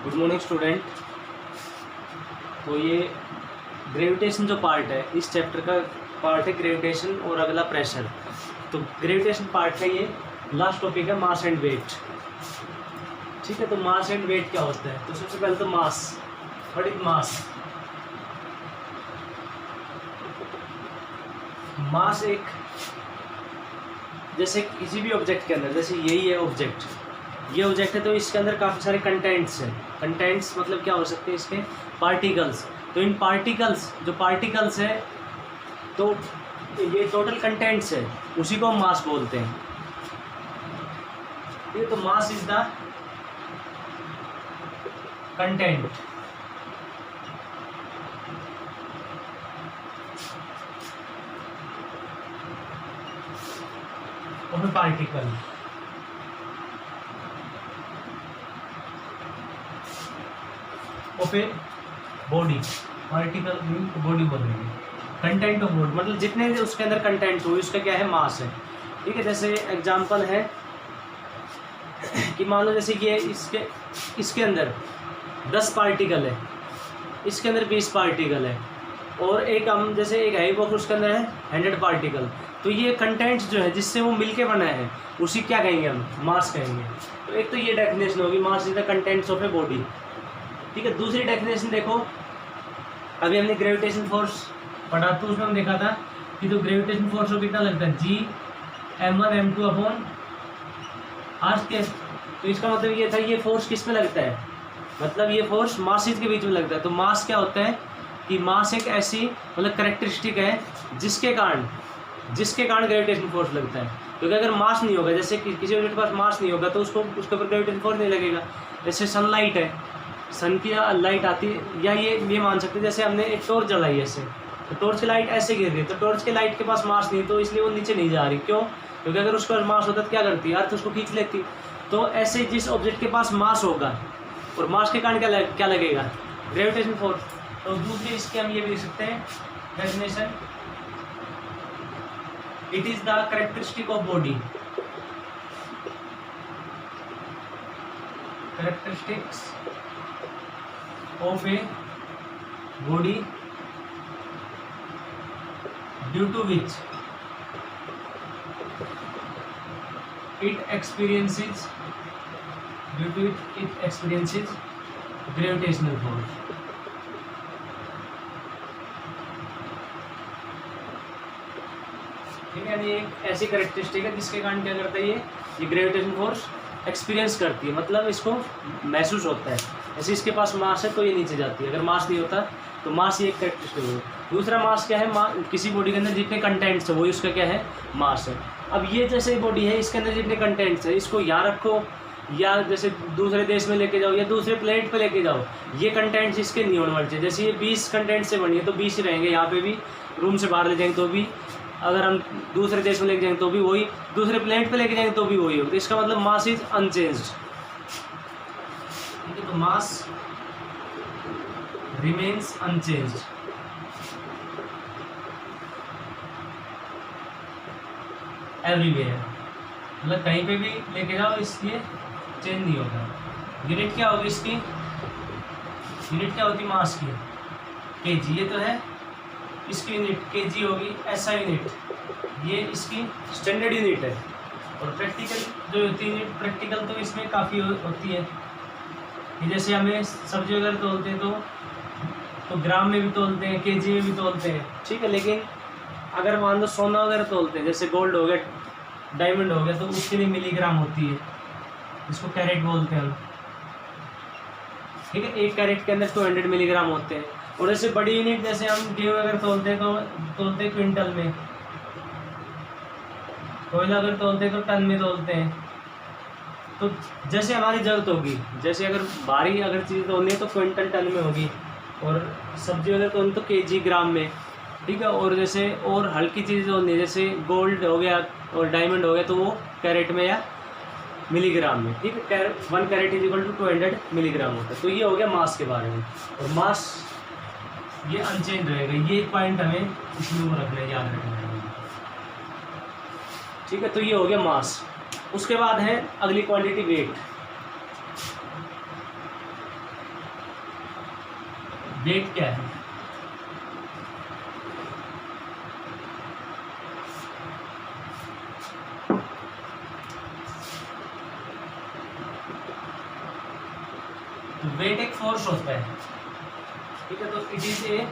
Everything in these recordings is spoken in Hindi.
Good morning student. तो ये ग्रेविटेशन जो पार्ट है इस चैप्टर का पार्ट है ग्रेविटेशन और अगला प्रेशर। तो ग्रेविटेशन पार्ट का ये लास्ट टॉपिक है मास एंड वेट। ठीक है, तो मास एंड वेट क्या होता है? तो सबसे पहले तो मास। What is mass? मास एक जैसे किसी भी ऑब्जेक्ट के अंदर, जैसे यही है ऑब्जेक्ट, ये ऑब्जेक्ट है तो इसके अंदर काफ़ी सारे कंटेंट्स हैं। कंटेंट्स मतलब क्या हो सकते हैं इसके? पार्टिकल्स। तो इन पार्टिकल्स जो पार्टिकल्स है तो ये टोटल कंटेंट्स है, उसी को हम मास बोलते हैं। ठीक है, तो mass is the content of A particle. Of a body. Particle mean body बोलेंगे। कंटेंट ऑफ बॉडी मतलब जितने उसके अंदर कंटेंट्स हो उसका क्या है? मास है। ठीक है, जैसे एग्जांपल है कि मान लो जैसे ये इसके अंदर 10 पार्टिकल है, इसके अंदर 20 पार्टिकल है, और एक हम जैसे एक है बॉक्स उसके अंदर है 100 पार्टिकल। तो ये कंटेंट्स जो है जिससे वो मिलके बना है उसी क्या कहेंगे हम? मास कहेंगे। तो एक तो ये डेफिनेशन होगी, mass is the contents of a body. ठीक है, दूसरी डेफिनेशन देखो, अभी हमने ग्रेविटेशन फोर्स पढ़ा तो उसमें हम देखा था कि जो ग्रेविटेशन फोर्स को कितना लगता है? G m1 m2 upon R square. तो इसका मतलब ये था ये फोर्स किस में लगता है? मतलब ये फोर्स मासेस के बीच में लगता है। तो मास क्या होता है कि मास एक ऐसी मतलब करेक्टरिस्टिक है जिसके कारण ग्रेविटेशन फोर्स लगता है। क्योंकि अगर मास नहीं होगा, जैसे किसी ऑब्जेक्ट के पास मास नहीं होगा तो उसके ऊपर ग्रेविटेशन फोर्स नहीं लगेगा। जैसे सनलाइट है, सन की लाइट आती है, या ये मान सकते हैं जैसे हमने एक टॉर्च जलाई ऐसे, तो टॉर्च की लाइट ऐसे गिर रही है, तो टॉर्च की लाइट के पास मास नहीं, तो इसलिए वो नीचे नहीं जा रही। क्यों? क्योंकि अगर उसके पास मास होता तो क्या करती? अर्थ उसको खींच लेती। तो ऐसे जिस ऑब्जेक्ट के पास मास होगा और मास के कारण क्या लगेगा? Gravitation force. तो दूसरी इसके हम ये भी लिख सकते हैं definition, it is the characteristic of body. Characteristics of a body due to which it experiences gravitational force। ठीक है, यानी एक ऐसी कैरेक्टरिस्टिक है जिसके कारण क्या करता है ये ग्रेविटेशन फोर्स एक्सपीरियंस करती है, मतलब इसको महसूस होता है। जैसे इसके पास मास है तो ये नीचे जाती है, अगर मास नहीं होता तो मास ही एक कैरेक्टरिस्टिक है। दूसरा मास क्या है? किसी बॉडी के अंदर जितने कंटेंट्स है वही उसका क्या है? मास है। अब ये जैसे बॉडी है इसके अंदर जितने कंटेंट्स है इसको यहाँ रखो या जैसे दूसरे देश में लेके जाओ या दूसरे प्लेनेट पे लेके जाओ, ये कंटेंट्स इसके नहीं होने वाले चाहिए। जैसे ये 20 कंटेंट्स से बनी है तो 20 ही रहेंगे, यहाँ पे भी रूम से बाहर ले जाएंगे तो भी, अगर हम दूसरे देश में लेके जाएंगे तो भी वही, दूसरे प्लेनेट पे लेके जाएंगे तो भी वही होगा। तो इसका मतलब मास इज अनचेंज्ड। ठीक है, तो मास रिमेन्स अनचेंज्ड एवरीवेयर, मतलब कहीं पे भी लेके जाओ इसलिए चेंज नहीं होगा। यूनिट क्या होगी इसकी? यूनिट क्या होती? मास की केजी, ये तो है इसकी यूनिट केजी होगी। ऐसा यूनिट ये इसकी स्टैंडर्ड यूनिट है। और प्रैक्टिकल जो होती है यूनिट, प्रैक्टिकल तो इसमें काफ़ी होती है कि जैसे हमें सब्जी वगैरह तोलते हैं तो ग्राम में भी तोलते हैं, केजी में भी तोलते हैं। ठीक है, लेकिन अगर मान लो सोना वगैरह तोलते हैं, जैसे गोल्ड हो गया, डायमंड हो गया, तो उसके लिए मिलीग्राम होती है, जिसको कैरेट बोलते हैं हम। ठीक है, एक कैरेट के अंदर 200 मिलीग्राम होते हैं। और ऐसे बड़ी यूनिट जैसे हम गेहूँ अगर तोलते हैं तो तोलते हैं क्विंटल में, कोयला अगर तोलते हैं तो टन में तोलते हैं। तो जैसे हमारी जरूरत होगी, जैसे अगर भारी अगर चीज़ तोलनी है तो क्विंटल टन में होगी, और सब्जी अगर तोलनी तो केजी ग्राम में। ठीक है, और जैसे और हल्की चीज़ तोलनी है जैसे गोल्ड हो गया और डायमंड हो गया तो वो कैरेट में या मिलीग्राम में। ठीक है, 1 carat is equal to 200 milligram होता है। तो ये हो गया मास के बारे में। और मास ये अनचेंज रहेगा, ये पॉइंट हमें इसमें रखना है, याद रखना है। ठीक है, तो ये हो गया मास। उसके बाद है अगली क्वांटिटी वेट। वेट क्या है? तो वेट एक फोर्स होता है, ठीक है, तो it is a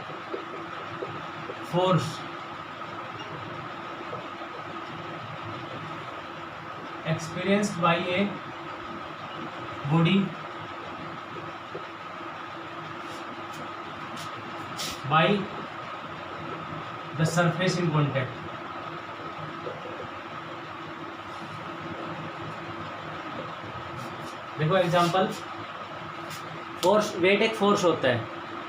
force experienced by a body by the surface in contact. देखो एग्जांपल, फोर्स, वेट एक फोर्स होता है।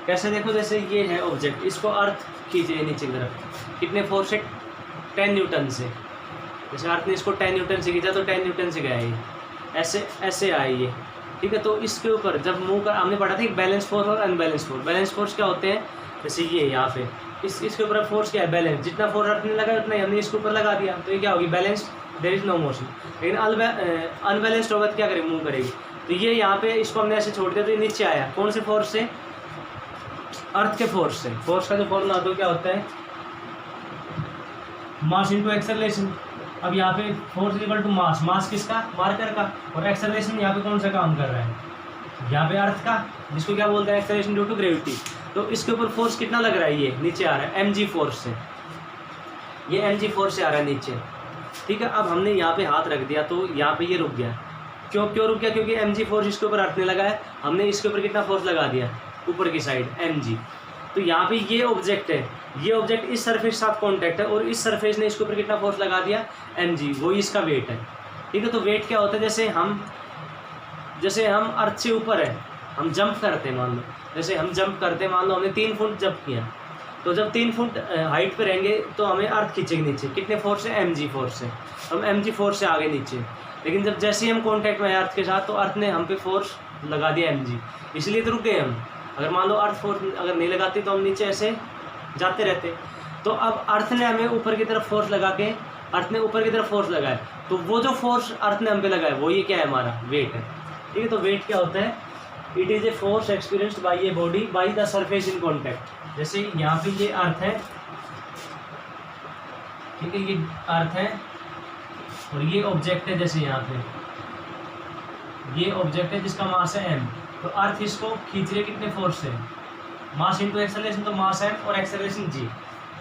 कैसे? देखो जैसे ये है ऑब्जेक्ट, इसको अर्थ कीजिए नीचे की तरफ, कितने फोर्स से? 10 न्यूटन से। जैसे अर्थ ने इसको 10 न्यूटन से खींचा तो 10 न्यूटन से गया ये, ऐसे ऐसे आए ये, ठीक है। तो इसके ऊपर जब मूव कर, हमने पढ़ा था कि बैलेंस फोर्स और अनबैलेंस फोर्स। बैलेंस फोर्स क्या होते हैं? जैसे ये यहाँ पे इसके ऊपर फोर्स क्या है? बैलेंस। जितना फोर्स अर्थ ने लगाया उतना ही हमने इसके ऊपर लगा दिया, तो ये क्या होगी? Balance, there is no motion. लेकिन अनबैलेंस्ड होगा तो क्या करेगी? मूव करेगी। तो ये यहाँ पे इसको हमने ऐसे छोड़ दिया तो ये नीचे आया, कौन से फोर्स से? अर्थ के फोर्स से। फोर्स का जो फॉर्मूला तो क्या होता है? Mass into acceleration. अब यहाँ पे फोर्स इक्वल टू मास, मास किसका? मार्कर का, और एक्सेलरेशन यहाँ पे कौन सा काम कर रहा है? यहाँ पे अर्थ का, जिसको क्या बोलते हैं? Acceleration due to gravity. तो इसके ऊपर फोर्स कितना लग रहा है? ये नीचे आ रहा है mg फोर्स से, ये mg फोर्स से आ रहा है नीचे, ठीक है। अब हमने यहाँ पे हाथ रख दिया तो यहाँ पे ये रुक गया। क्यों रुक गया? क्योंकि mg फोर्स इसके ऊपर अर्थ ने लगा है, हमने इसके ऊपर कितना फोर्स लगा दिया? ऊपर की साइड mg। तो यहाँ पे ये ऑब्जेक्ट है, ये ऑब्जेक्ट इस सरफेस के साथ कॉन्टैक्ट है, और इस सरफेस ने इसके ऊपर कितना फोर्स लगा दिया? mg, वही इसका वेट है, ठीक है। तो वेट क्या होता है? जैसे हम अर्थ से ऊपर है, हम जंप करते हैं, मान लो जैसे हम जंप करते हैं, मान लो हमने 3 फुट जंप किया, तो जब 3 फुट हाइट पे रहेंगे तो हमें अर्थ खींचेगी नीचे, कितने फोर्स से? mg फोर्स से। हम mg फोर्स से आगे नीचे। लेकिन जब जैसे ही हम कॉन्टैक्ट में आए अर्थ के साथ, तो अर्थ ने हम पे फोर्स लगा दिया mg, इसलिए तो रुक गए हम। अगर मान लो अर्थ फोर्स अगर नहीं लगाती तो हम नीचे ऐसे जाते रहते। तो अब अर्थ ने हमें ऊपर की तरफ फोर्स लगा के, अर्थ ने ऊपर की तरफ फोर्स लगाया, तो वो जो फोर्स अर्थ ने हम पे लगाया वो ये क्या है? हमारा वेट है, ठीक है। तो वेट क्या होता है? It is a force experienced bye a body by the surface in contact. जैसे यहाँ पे ये अर्थ है, ठीक है, ये अर्थ है और ये ऑब्जेक्ट है, जैसे यहाँ पे ये ऑब्जेक्ट है जिसका मास है m, तो अर्थ इसको खींच रही है कितने फोर्स से? मास इंटू एक्सेलरेशन, तो मास m और एक्सेलरेशन g।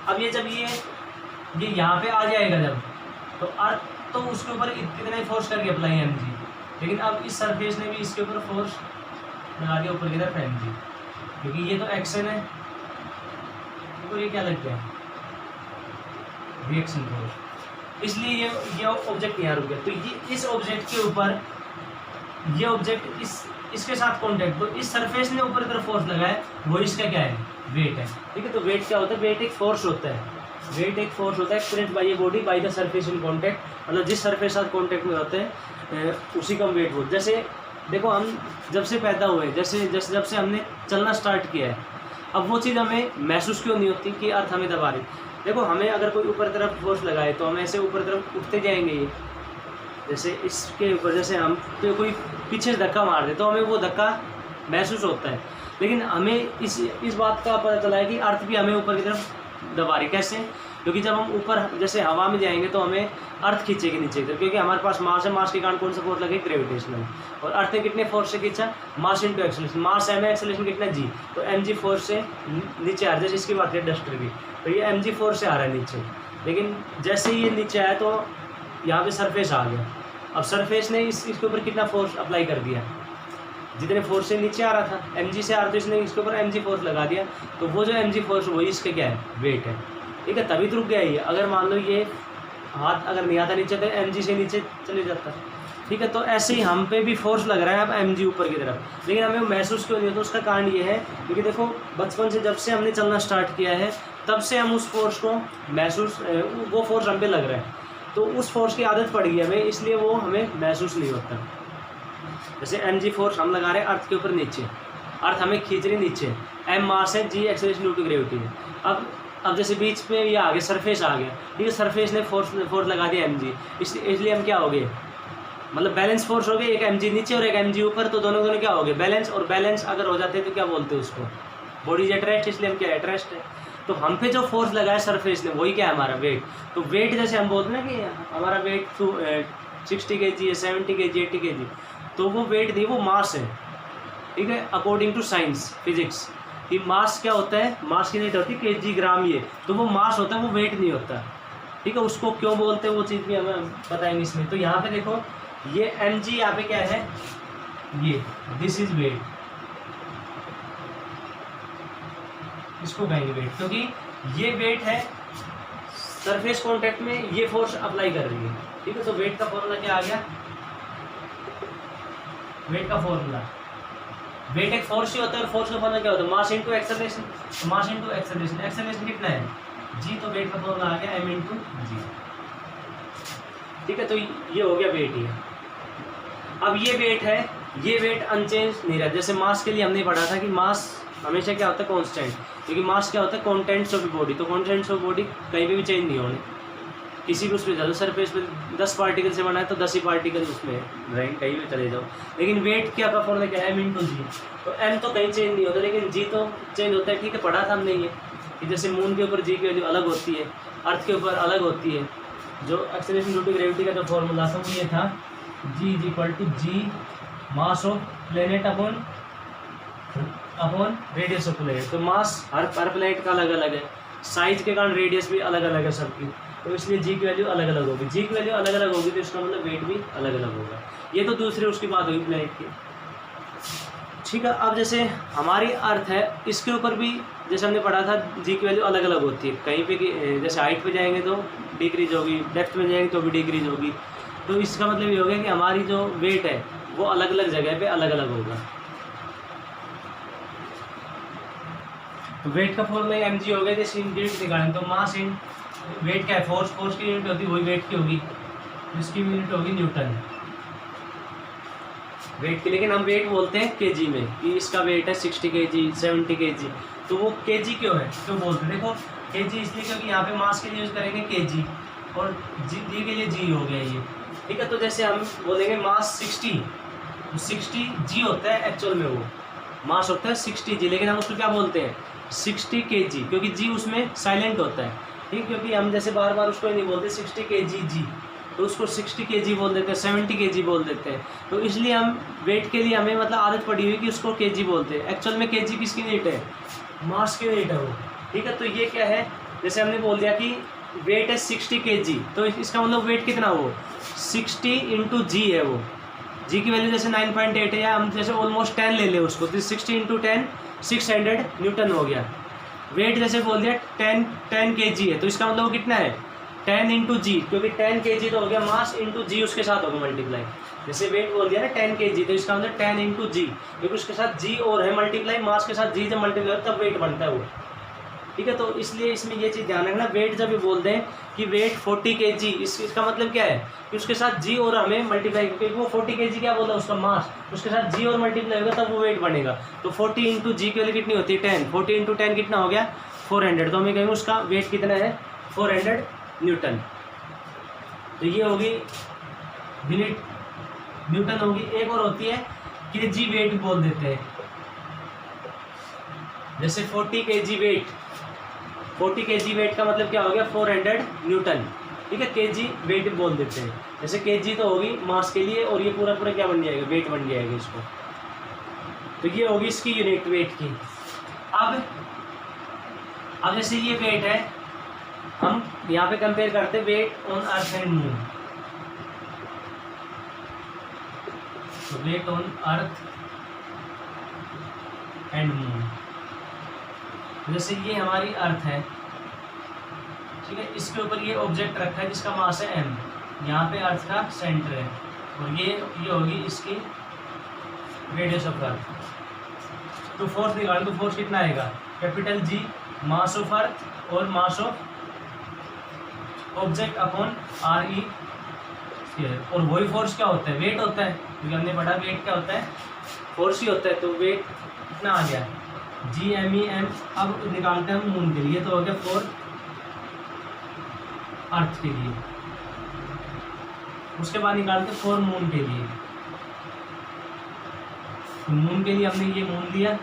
अब ये जब ये यहाँ पे आ जाएगा जब, तो अर्थ तो उसके ऊपर कितना ही फोर्स करके अप्लाई mg, लेकिन अब इस सरफेस ने भी इसके ऊपर फोर्स लगा दिया ऊपर की तरफ mg, क्योंकि ये तो एक्शन है, तो ये क्या लग गया? रिएक्शन फोर्स, इसलिए ये ऑब्जेक्ट यहाँ रुक गया। तो ये इस ऑब्जेक्ट के ऊपर, ये ऑब्जेक्ट इसके साथ कॉन्टैक्ट, तो इस सरफेस ने ऊपर की तरफ फोर्स लगाया, वो इसका क्या है? वेट है, ठीक है। तो वेट क्या होता है? वेट एक फोर्स होता है, वेट एक फोर्स होता है experienced bye a body by the surface in contact. मतलब जिस सरफेस के साथ कॉन्टैक्ट में होते हैं उसी का वेट बोलते। जैसे देखो हम जब से पैदा हुए, जब से हमने चलना स्टार्ट किया है, अब वो चीज़ हमें महसूस क्यों नहीं होती कि अर्थ हमें दबा रही? देखो हमें अगर कोई ऊपर तरफ फोर्स लगाए तो हम ऐसे ऊपर तरफ उठते जाएंगे, ये जैसे इसके ऊपर, जैसे हम तो कोई पीछे से धक्का मार दे तो हमें वो धक्का महसूस होता है। लेकिन हमें इस बात का पता चला है कि अर्थ भी हमें ऊपर की तरफ दबा रही। कैसे? क्योंकि जब हम ऊपर जैसे हवा में जाएंगे तो हमें अर्थ खींचेगी नीचे की तरफ, क्योंकि हमारे पास मास है, मास के कारण कौन सा फोर्स लगे? ग्रेविटेशनल। और अर्थ ने कितने फोर्स से खींचा? मास इंटू एक्सेलरेशन, मास m है, एक्सेलरेशन कितना g, तो mg फोर्स से नीचे आ रहा है। जैसे इसकी बात है डस्टर की, तो ये mg फोर्स से आ रहा है नीचे, लेकिन जैसे ही ये नीचे आया तो यहाँ पे सरफेस आ गया। अब सरफेस ने इसके ऊपर कितना फोर्स अप्लाई कर दिया? जितने फोर्स से नीचे आ रहा था mg से आ रहा था, इसने इसके ऊपर mg फोर्स लगा दिया, तो वो जो mg फोर्स वही इसका क्या है? वेट है, ठीक है। तभी तो रुक गया ये। अगर मान लो ये हाथ अगर नहीं आता नीचे तो mg से नीचे चले जाता, ठीक है। तो ऐसे ही हम पे भी फोर्स लग रहा है अब mg ऊपर की तरफ, लेकिन हमें महसूस क्यों नहीं होता? उसका कारण ये है क्योंकि देखो बचपन से जब से हमने चलना स्टार्ट किया है तब से हम उस फोर्स को महसूस, वो फोर्स हम पे लग रहा है, तो उस फोर्स की आदत पड़ गई हमें, इसलिए वो हमें महसूस नहीं होता। जैसे mg फोर्स हम लगा रहे हैं अर्थ के ऊपर नीचे, अर्थ हमें खींच रही नीचे, m मास है, g acceleration due to gravity है। अब जैसे बीच में ये आ गया, सरफेस आ गया, ठीक है, सरफेस ने फोर्स लगा दिया mg, इसलिए हम क्या हो गए? मतलब बैलेंस फोर्स हो गए, एक mg नीचे और एक mg ऊपर, तो दोनों क्या हो गए? बैलेंस। और बैलेंस अगर हो जाते हैं तो क्या बोलते हैं उसको? बॉडी इज एट रेस्ट, इसलिए हम क्या एट रेस्ट है। तो हम पे जो फोर्स लगा है सरफेस ने वही क्या है हमारा वेट। तो वेट जैसे हम बोलते हैं ना कि हमारा वेट 60 kg है, 70 kg, 80 kg, तो वो वेट नहीं, वो मास है, ठीक है। अकॉर्डिंग टू साइंस फिजिक्स कि मास क्या होता है, मास की यूनिट होती है kg ग्राम, ये तो वो मास होता है, वो वेट नहीं होता, ठीक है। उसको क्यों बोलते हैं वो चीज़ भी हमें बताएंगे इसमें। तो यहाँ पे देखो ये mg यहाँ पे क्या है, ये दिस इज वेट, इसको कहेंगे वेट, क्योंकि ये वेट है सरफेस कांटेक्ट में, ये फोर्स अप्लाई कर रही है, ठीक है। तो वेट का फॉर्मूला क्या आ गया, वेट का फॉर्मूला, वेट एक फोर्स ही होता है और फोर्स का फॉर्मूला क्या होता है, mass into acceleration. Mass into acceleration, acceleration कितना है g, तो वेट का फॉर्मूला आ गया m इनटू जी, ठीक है। तो ये हो गया वेट ही। अब ये वेट है, ये वेट अनचेंज नहीं रहा। जैसे मास के लिए हमने पढ़ा था कि मास हमेशा क्या होता है, कांस्टेंट, क्योंकि मास क्या होता है, कंटेंट्स ऑफ बॉडी। तो कंटेंट्स ऑफ बॉडी कहीं पे भी चेंज नहीं होने, किसी भी उसमें जाओ, सरफेस पे 10 पार्टिकल से बना है तो 10 ही पार्टिकल उसमें रहेंगे, कहीं भी चले जाओ। लेकिन वेट क्या का फॉर्मूला क्या है, m इंटू जी। तो m तो कहीं चेंज नहीं होता, लेकिन g तो चेंज होता है, ठीक है। पढ़ा था हमने ये कि जैसे मून के ऊपर g की वैल्यू अलग होती है, अर्थ के ऊपर अलग होती है। जो एक्सेलरेशन ड्यू टू ग्रेविटी का जो फॉर्मूला था वो ये था, g is equal to G mass of planet upon radius of planet. तो मास हर प्लेनेट का अलग अलग है, साइज के कारण रेडियस भी अलग अलग है सबकी, तो इसलिए जी की वैल्यू अलग अलग होगी। जी की वैल्यू अलग अलग होगी तो इसका मतलब वेट भी अलग अलग होगा। ये तो दूसरी उसकी बात होगी प्लेनेट की, ठीक है। अब जैसे हमारी अर्थ है, इसके ऊपर भी जैसे हमने पढ़ा था जी की वैल्यू अलग अलग होती है। कहीं पे जैसे हाइट पे जाएंगे तो डिक्रीज होगी, डेप्थ में जाएंगे तो भी डिक्रीज होगी। तो इसका मतलब ये हो गया कि हमारी जो वेट है वो अलग अलग जगह पे अलग अलग होगा। तो वेट का फॉर्मूला एम जी हो गया, जैसे यूनिट निकालें तो मास इन वेट क्या है, फोर्स, फोर्स की यूनिट होती है वही वेट की होगी, इसकी यूनिट होगी न्यूटन वेट की। लेकिन हम वेट बोलते हैं केजी में, कि इसका वेट है 60 kg, 70 kg। तो वो केजी क्यों है, क्यों बोलते हैं, देखो केजी इसलिए क्योंकि यहाँ पे मास के लिए यूज़ करेंगे केजी और जी के लिए जी हो गया ये, ठीक है। तो जैसे हम बोलेंगे मास 60, तो 60 जी होता है, एक्चुअल में वो मास होता है 60 जी, लेकिन हम उसको क्या बोलते हैं 60 kg, क्योंकि जी उसमें साइलेंट होता है, ठीक। क्योंकि हम जैसे बार बार उसको नहीं बोलते 60 kg जी, तो उसको 60 kg बोल देते हैं, 70 kg बोल देते हैं। तो इसलिए हम वेट के लिए हमें मतलब आदत पड़ी हुई कि उसको kg बोलते हैं। एक्चुअल में kg किसकी यूनिट है, मास की यूनिट है वो, ठीक है। तो ये क्या है, जैसे हमने बोल दिया कि वेट है 60 kg, तो इसका मतलब वेट कितना, वो 60 इंटू जी है, वो जी की वैल्यू जैसे 9.8 है, या हम जैसे ऑलमोस्ट 10 ले लें उसको, तो 60 इंटू 10 600 न्यूटन हो गया। वेट जैसे बोल दिया 10 kg है, तो इसका मतलब वो कितना है 10 इंटू जी, क्योंकि 10 kg तो हो गया मास इंटू जी उसके साथ होगा मल्टीप्लाई। जैसे वेट बोल दिया ना 10 kg, तो इसका मतलब 10 इंटू जी, क्योंकि उसके साथ जी और है मल्टीप्लाई, मास के साथ जी जब मल्टीप्लाई तब वेट बनता है वो, ठीक है। तो इसलिए इसमें ये चीज़ ध्यान रखना, वेट जब भी बोल दें कि वेट 40 kg, इसका मतलब क्या है कि उसके साथ जी और हमें मल्टीप्लाई, क्योंकि वो 40 kg क्या बोला उसका मास, उसके साथ जी और मल्टीप्लाई होगा तब वो वेट बनेगा। तो 40 इंटू जी की वैल्यू कितनी होती है 10, 40 इंटू 10 कितना हो गया 400, तो हमें कहेंगे उसका वेट कितना है 400 न्यूटन। तो ये होगी यूनिट न्यूटन होगी। एक और होती है kg वेट बोल देते हैं, जैसे 40 kg वेट, 40 kg वेट का मतलब क्या हो गया 400 न्यूटन, ठीक है। kg वेट बोल देते हैं, जैसे kg तो होगी मास के लिए और ये पूरा पूरा क्या बन जाएगा वेट बन जाएगा इसको। तो ये होगी इसकी यूनिट वेट की। अब जैसे ये वेट है, हम यहाँ पे कंपेयर करते हैं weight on earth and moon. तो weight on earth and moon, जैसे ये हमारी अर्थ है, ठीक है। इसके ऊपर ये ऑब्जेक्ट रखा है जिसका मास है m, यहाँ पे अर्थ का सेंटर है, और ये होगी इसकी रेडियस ऑफ अर्थ। तो फोर्स निकालो, तो फोर्स कितना आएगा कैपिटल जी मास ऑफ अर्थ और मास of object upon R E square. और वही फोर्स क्या होता है वेट होता है, क्योंकि हमने पढ़ा वेट क्या होता है फोर्स ही होता है। तो वेट कितना आ गया जी एम ई एम। अब निकालते हैं हम मून के लिए, तो हो गया 4 अर्थ के लिए, उसके बाद निकालते हैं 4 मून के लिए। तो मून के लिए हमने ये मून लिया,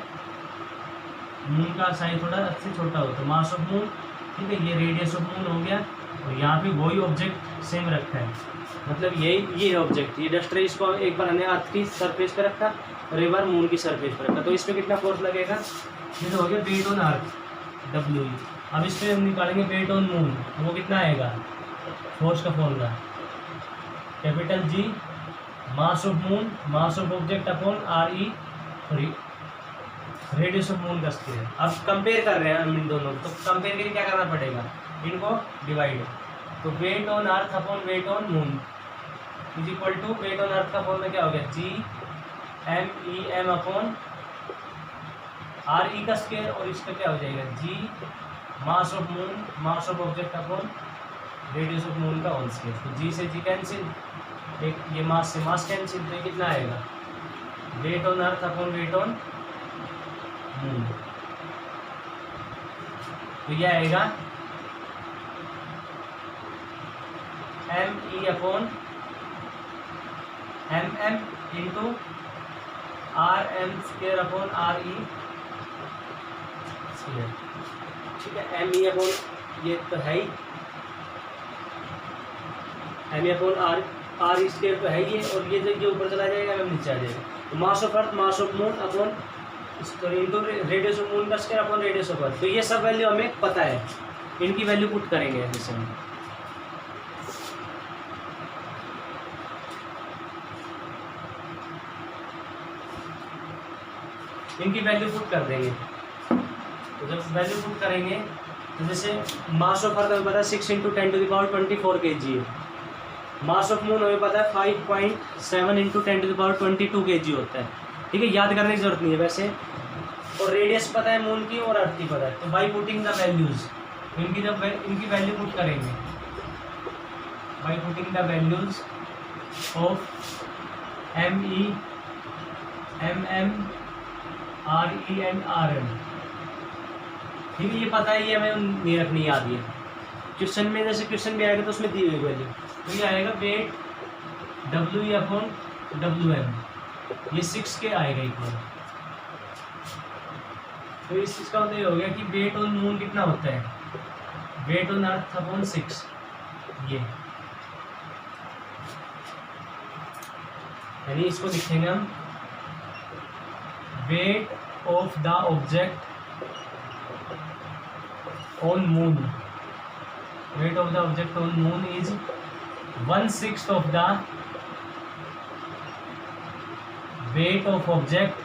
मून का साइज थोड़ा से छोटा होता है, मास ऑफ मून, ठीक है, ये रेडियस ऑफ मून हो गया, और यहाँ पे वही ऑब्जेक्ट सेम रखा है, मतलब ये है ऑब्जेक्ट, ये डस्टर है, इसको एक बार हमने अर्थ की सरफेस पे रखा और एक बार मून की सरफेस पे रखा, तो इस पर कितना फोर्स लगेगा, ये तो हो गया वेट ऑन अर्थ W। अब इस पर हम निकालेंगे वेट ऑन मून, तो वो कितना आएगा, फोर्स का formula capital G mass of moon, mass of object upon RE sorry radius of moon का स्क्वायर। अब कंपेयर कर रहे हैं हम इन दोनों, तो कंपेयर के लिए क्या करना पड़ेगा, इनको डिवाइड, तो weight on earth upon weight on moon is equal to weight on earth का फॉर्मूला क्या हो गया, GMEM अपॉन RE का स्क्वायर, और इसका क्या हो जाएगा G mass of moon, mass of object upon radius of moon का होल स्क्वायर। तो G से G कैंसिल, एक ये मास से मास कैंसिल, तो ये कितना आएगा, weight on earth upon weight on moon, तो ये आएगा ME upon MM into RM square upon RE square, ठीक है, ME अपॉन ये तो है ही, ME अपॉन RE स्क्वायर तो है ही है, और ये ऊपर चला जाएगा, MM नीचे आ जाएगा, तो mass of earth mass of moon upon into radius of moon का square upon radius of earth, तो ये सब वैल्यू हमें पता है, इनकी वैल्यू पुट करेंगे जैसे हम, इनकी वैल्यू पुट कर देंगे, तो जब वैल्यू पुट करेंगे तो जैसे मास ऑफ अर्थ हमें पता है 6 × 10⁻24 kg है, मास ऑफ मून हमें पता है 5.7 × 10⁻22 kg होता है, ठीक है, याद करने की जरूरत नहीं है वैसे, और रेडियस पता है मून की और अर्थ की पता है, तो बाई पुटिंग द वैल्यूज इनकी वैल्यू पुट करेंगे, by putting the values of ME MM RE and RM, ठीक है, ये पता है, ये हमें नहीं रखनी याद, ये क्वेश्चन में जैसे क्वेश्चन भी आएगा तो उसमें दी हुई वैल्यू, तो ये आएगा वेट WE अपॉन WM, ये 6 के आएगा इक्वल, तो इस चीज़ का मतलब ये हो गया कि वेट ऑन मून कितना होता है, वेट ऑन अर्थ अपॉन 6, ये यानी इसको लिखेंगे हम weight of the object on moon, weight of the object on moon is 1/6 of the weight of object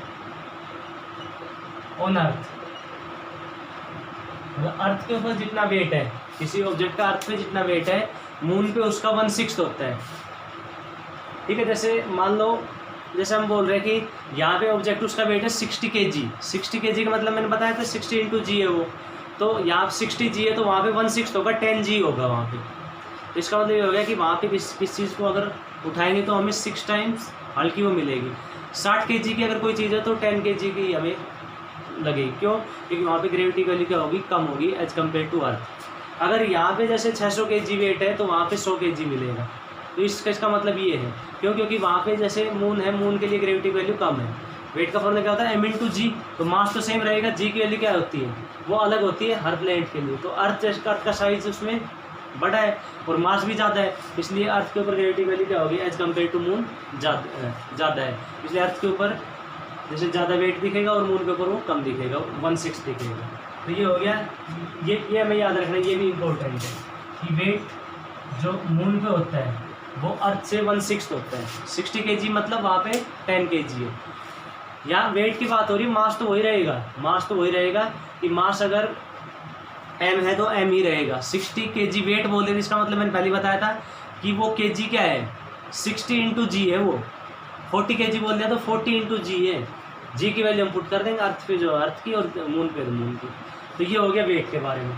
on earth, मतलब अर्थ के ऊपर जितना वेट है, किसी ऑब्जेक्ट का अर्थ पे जितना वेट है, मून पे उसका 1/6 होता है, ठीक है, जैसे मान लो जैसे हम बोल रहे हैं कि यहाँ पे ऑब्जेक्ट उसका वेट है 60 kg, 60 kg का मतलब मैंने बताया था 60 × G है वो, तो यहाँ 60 G है तो वहाँ पे 1/6 होगा, 10 G होगा वहाँ पे, तो इसका मतलब ये हो गया कि वहाँ पे किस चीज़ को अगर उठाएंगे तो हमें 6 टाइम्स हल्की वो मिलेगी, 60 kg की अगर कोई चीज़ है तो 10 kg की हमें लगेगी, क्यों, क्योंकि वहाँ पे ग्रेविटी वैल्यू क्या होगी, कम होगी एज कम्पेयर टू अर्थ। अगर यहाँ पे जैसे 600 kg वेट है तो वहाँ पे 100 kg मिलेगा, तो इसका मतलब ये है, क्यों, क्योंकि वहाँ पे जैसे मून है, मून के लिए ग्रेविटी वैल्यू कम है, वेट का फॉर्मूला क्या होता है M × G, तो मास तो सेम रहेगा, G की वैल्यू क्या होती है, वो अलग होती है हर प्लेनेट के लिए, तो अर्थ का साइज उसमें बड़ा है और मास भी ज़्यादा है, इसलिए अर्थ के ऊपर ग्रेविटी वैल्यू क्या होगी एज कम्पेयर टू मून ज़्यादा है, इसलिए अर्थ के ऊपर जैसे ज़्यादा वेट दिखेगा और मून के ऊपर वो कम दिखेगा, 1/6 दिखेगा। तो ये हो गया, ये हमें याद रखना, ये भी इम्पोर्टेंट है कि वेट जो मून पे होता है वो अर्थ से 1/6 होता है, 60 kg मतलब वहाँ पे 10 kg है। यहाँ वेट की बात हो रही है, मास तो वही रहेगा, मास तो वही रहेगा कि मास अगर m है तो m ही रहेगा। 60 kg वेट बोल रहे, इसका मतलब मैंने पहले बताया था कि वो kg क्या है, 60 × G है, वो 40 kg बोल दिया तो 40 × G है, G की वैल्यू हम पुट कर देंगे अर्थ पे जो अर्थ की और मून पे तो मून की। तो ये हो गया वेट के बारे में,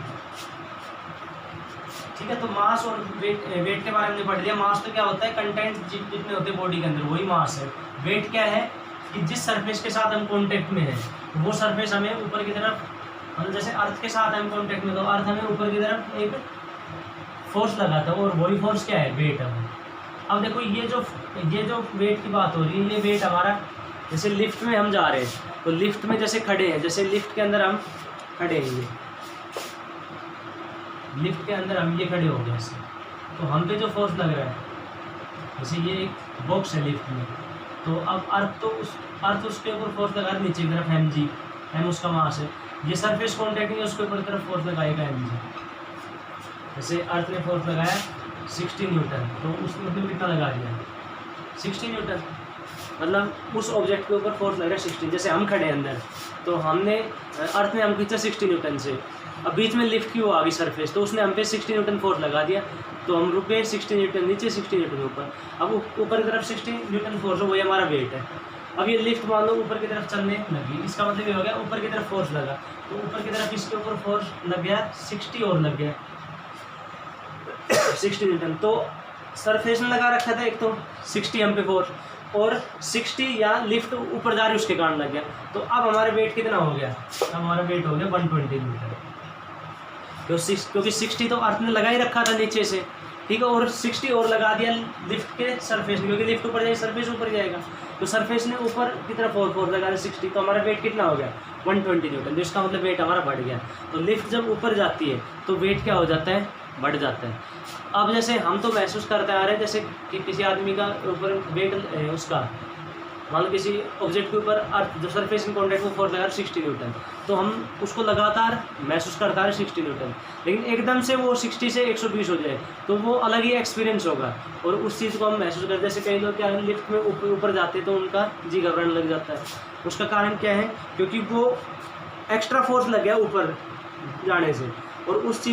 ठीक है। तो मास और वेट के बारे में पढ़ लिया। मास तो क्या होता है, कंटेंट जितने होते हैं बॉडी के अंदर वही मास है। वेट क्या है कि जिस सरफेस के साथ हम कॉन्टेक्ट में है वो सरफेस हमें ऊपर की तरफ, मतलब जैसे अर्थ के साथ हम कॉन्टेक्ट में तो अर्थ हमें ऊपर की तरफ एक फोर्स लगाता है और वही फोर्स क्या है, वेट है। अब देखो ये जो वेट की बात हो रही है, ये वेट हमारा, जैसे लिफ्ट में हम जा रहे हैं तो लिफ्ट में जैसे खड़े हैं, जैसे लिफ्ट के अंदर हम खड़े हैं, ये लिफ्ट के अंदर हम ये खड़े हो गए ऐसे, तो हम पे जो फोर्स लग रहा है, जैसे ये एक बॉक्स है लिफ्ट में, तो अब अर्थ उसके ऊपर फोर्स लगा रहा है नीचे की तरफ mg, m उसका मास है, ये सरफेस कॉन्टैक्ट है उसके ऊपर तरफ फोर्स लगाएगा mg। जैसे अर्थ ने फोर्स लगाया 60 न्यूटन, तो उसने कितना लगा दिया 60 न्यूटन, मतलब उस ऑब्जेक्ट के ऊपर फोर्स लग रहा है 60। जैसे हम खड़े अंदर, तो हमने अर्थ ने हम खींचा 60 न्यूटन से, अब बीच में लिफ्ट की वो आ गई सरफेस, तो उसने हम पे 60 न्यूटन फोर्स लगा दिया, तो हम रुके 60 न्यूटन नीचे, 60 न्यूटन ऊपर। अब ऊपर की तरफ 60 न्यूटन फोर्स है, वही हमारा वेट है। अब ये लिफ्ट मान लो ऊपर की तरफ चलने लगी, इसका मतलब ये हो गया ऊपर की तरफ फोर्स लगा, तो ऊपर की तरफ इसके ऊपर फोर्स लग गया 60 और लग गया 60 न्यूटन। तो सरफेस में लगा रखा था एक तो 60 हम पे फोर्स, और 60 या लिफ्ट ऊपर जा रही उसके कारण लग गया। तो अब हमारा वेट कितना हो गया, अब हमारा वेट हो गया 120 न्यूटन, क्योंकि 60 तो अर्थ ने लगा ही रखा था नीचे से, ठीक है, और 60 और लगा दिया लिफ्ट के सरफेस में, क्योंकि लिफ्ट ऊपर जाएगी सरफेस ऊपर जाएगा, तो सरफेस ने ऊपर की तरफ और फोर्स लगा दिया 60, तो हमारा वेट कितना हो गया 120 न्यूटन, जिसका मतलब वेट हमारा बढ़ गया। तो लिफ्ट जब ऊपर जाती है तो वेट क्या हो जाता है, बढ़ जाता है। अब जैसे हम तो महसूस करते आ रहे हैं, जैसे कि किसी आदमी का ऊपर वेट उसका मान लो किसी ऑब्जेक्ट के ऊपर अर्थ जो सरफेस इन कॉन्टैक्ट में फोर्स लगा 60 न्यूटन, तो हम उसको लगातार महसूस करता है 60 न्यूटन, लेकिन एकदम से वो 60 से 120 हो जाए तो वो अलग ही एक्सपीरियंस होगा, और उस चीज़ को हम महसूस करते हैं। जैसे कई लोग क्या लिफ्ट में ऊपर जाते तो उनका जी घबराने लग जाता है, उसका कारण क्या है, क्योंकि वो एक्स्ट्रा फोर्स लग गया ऊपर जाने से, और उस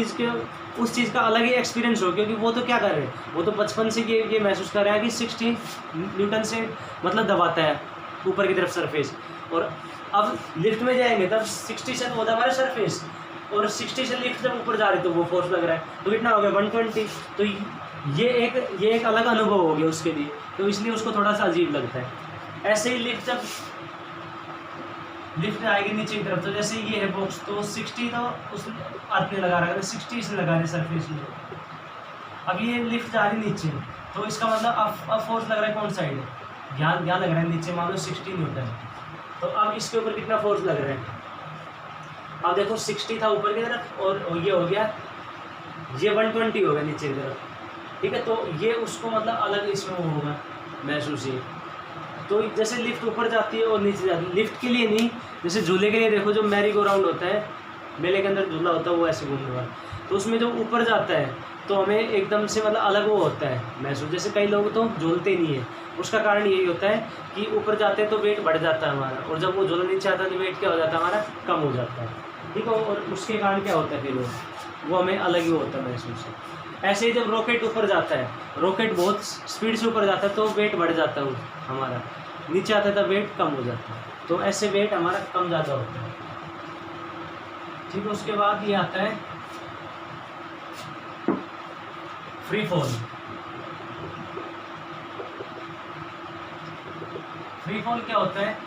चीज़ का अलग ही एक्सपीरियंस हो, क्योंकि वो तो क्या कर रहे हैं, वो तो बचपन से ये महसूस कर रहा है कि 60 न्यूटन से मतलब दबाता है ऊपर की तरफ सरफेस, और अब लिफ्ट में जाएंगे तब 60 से तो दबा रहा है सरफेस, और 60 से लिफ्ट जब ऊपर जा रही तो वो फोर्स लग रहा है, तो कितना हो गया 120। तो ये एक अलग अनुभव हो गया उसके लिए, तो इसलिए उसको थोड़ा सा अजीब लगता है। ऐसे ही लिफ्ट आएगी नीचे की तरफ, तो जैसे ये है बॉक्स, तो 60 तो उस अर्थ ने लगा रखा है, 60 से लगा रहे सरफेस में। अब ये लिफ्ट जा रही नीचे, तो इसका मतलब अब फोर्स लग रहा है कौन साइड है, यहाँ लग रहा है नीचे, मान लो 60 न्यूटन, तो अब इसके ऊपर कितना फोर्स लग रहा है, अब देखो 60 था ऊपर की तरफ, और ये हो गया, ये 120 हो गया नीचे की तरफ, ठीक है। तो ये उसको मतलब अलग इसमें होगा महसूस ये। तो जैसे लिफ्ट ऊपर जाती है और नीचे जाती है, लिफ्ट के लिए नहीं, जैसे झूले के लिए देखो जो मैरी गो राउंड होता है, मेले के अंदर झूला होता है वो ऐसे घूमने वाला, तो उसमें जो ऊपर जाता है तो हमें एकदम से मतलब अलग वो होता है महसूस। जैसे कई लोग तो झूलते नहीं है, उसका कारण यही होता है कि ऊपर जाते हैं तो वेट बढ़ जाता है हमारा, और जब वो झूला नीचे आता है तो वेट क्या हो जाता है हमारा, कम हो जाता है, ठीक है, और उसके कारण क्या होता है फिर वो हमें अलग ही होता है महसूस। ऐसे ही जब रॉकेट ऊपर जाता है, रॉकेट बहुत स्पीड से ऊपर जाता है तो वेट बढ़ जाता है हमारा, नीचे आता है तो वेट कम हो जाता है, तो ऐसे वेट हमारा कम ज़्यादा होता है, ठीक है। उसके बाद ये आता है फ्री फॉल। फ्री फॉल क्या होता है,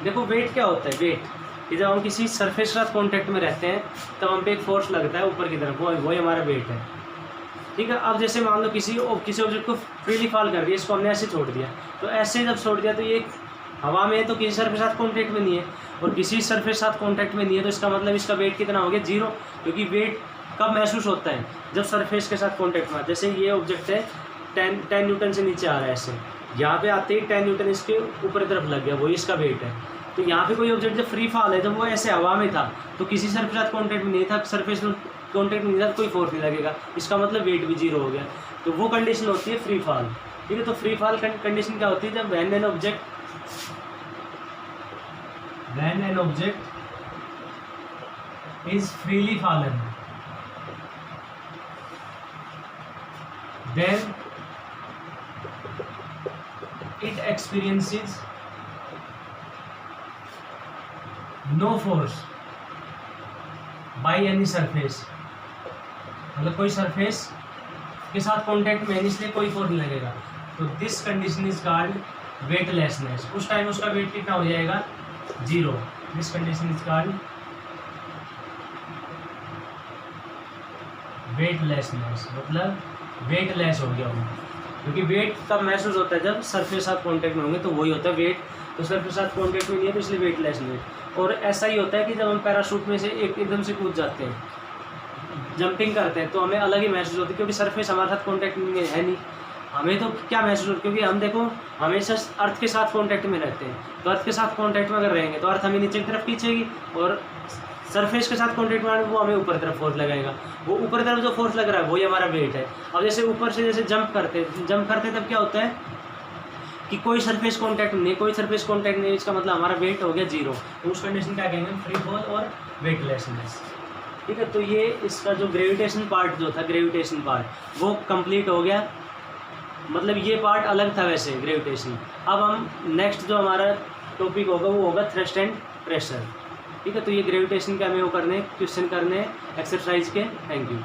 देखो वेट क्या होता है, वेट कि जब हम किसी सरफेस के साथ कॉन्टैक्ट में रहते हैं तब हम पे एक फोर्स लगता है ऊपर की तरफ, वही हमारा वेट है, ठीक है। अब जैसे मान लो किसी ऑब्जेक्ट को फ्रीली फॉल कर दिया, इसको हमने ऐसे छोड़ दिया, तो ऐसे जब छोड़ दिया तो ये हवा में है तो किसी सरफेस के साथ कॉन्टैक्ट में नहीं है, और किसी सरफेस के साथ कॉन्टैक्ट में नहीं है, तो इसका मतलब इसका वेट कितना हो गया 0, क्योंकि वेट कब महसूस होता है, जब सरफेस के साथ कॉन्टैक्ट में। जैसे ये ऑब्जेक्ट है 10 न्यूटन से नीचे आ रहा है ऐसे, यहाँ पे आते ही 10 न्यूटन इसके ऊपर तरफ लग गया, वही इसका वेट है। तो यहाँ पे कोई ऑब्जेक्ट जब फ्री फॉल है, जब वो ऐसे हवा में था तो किसी सरफेस के साथ कॉन्टैक्ट में नहीं था, सरफेस में कॉन्टैक्ट में नहीं था, कोई फोर्स नहीं लगेगा, इसका मतलब वेट भी 0 हो गया। तो वो कंडीशन होती है फ्री फॉल, ठीक है। तो फ्री फॉल कंडीशन क्या होती है, जब when an object is freely fallen, then it experiences no force by any surface, मतलब कोई सरफेस के साथ कांटेक्ट में, इसलिए कोई फोर्स नहीं लगेगा। तो this condition is called weightlessness, उस टाइम उसका वेट कितना हो जाएगा 0। This condition is called weightlessness, मतलब वेटलेस हो गया वो, क्योंकि वेट कब महसूस होता है, जब सरफेस के साथ कॉन्टैक्ट में होंगे तो वही होता है वेट। तो सरफेस के साथ कॉन्टैक्ट में नहीं है तो इसलिए वेटलेस वेट। और ऐसा ही होता है कि जब हम पैराशूट में से एकदम से कूद जाते हैं, जंपिंग करते हैं, तो हमें अलग ही महसूस होती है, क्योंकि सरफेस हमारे साथ कॉन्टैक्ट में है नहीं। हमें तो क्या महसूस होता है, क्योंकि हम देखो हमेशा अर्थ के साथ कॉन्टैक्ट में रहते हैं, तो अर्थ के साथ कॉन्टैक्ट में अगर रहेंगे तो अर्थ हमें नीचे की तरफ खींचेगी, और सरफेस के साथ कॉन्टैक्ट में आने वो हमें ऊपर तरफ फोर्स लगाएगा। वो ऊपर तरफ जो फोर्स लग रहा है वही हमारा वेट है। अब जैसे ऊपर से जैसे जंप करते तब क्या होता है कि कोई सरफेस कॉन्टैक्ट नहीं, कोई सरफेस कॉन्टैक्ट नहीं, इसका मतलब हमारा वेट हो गया जीरो। तो उस कंडीशन क्या कहेंगे, फ्री फॉल और वेटलेसनेस। ठीक है, तो ये इसका जो ग्रेविटेशन पार्ट जो था, ग्रेविटेशन पार्ट वो कंप्लीट हो गया। मतलब ये पार्ट अलग था वैसे ग्रेविटेशन। अब हम नेक्स्ट जो हमारा टॉपिक होगा वो होगा थ्रस्ट एंड प्रेशर। ठीक है, तो ये ग्रेविटेशन के हमें वो करने क्वेश्चन करने एक्सरसाइज के। Thank you.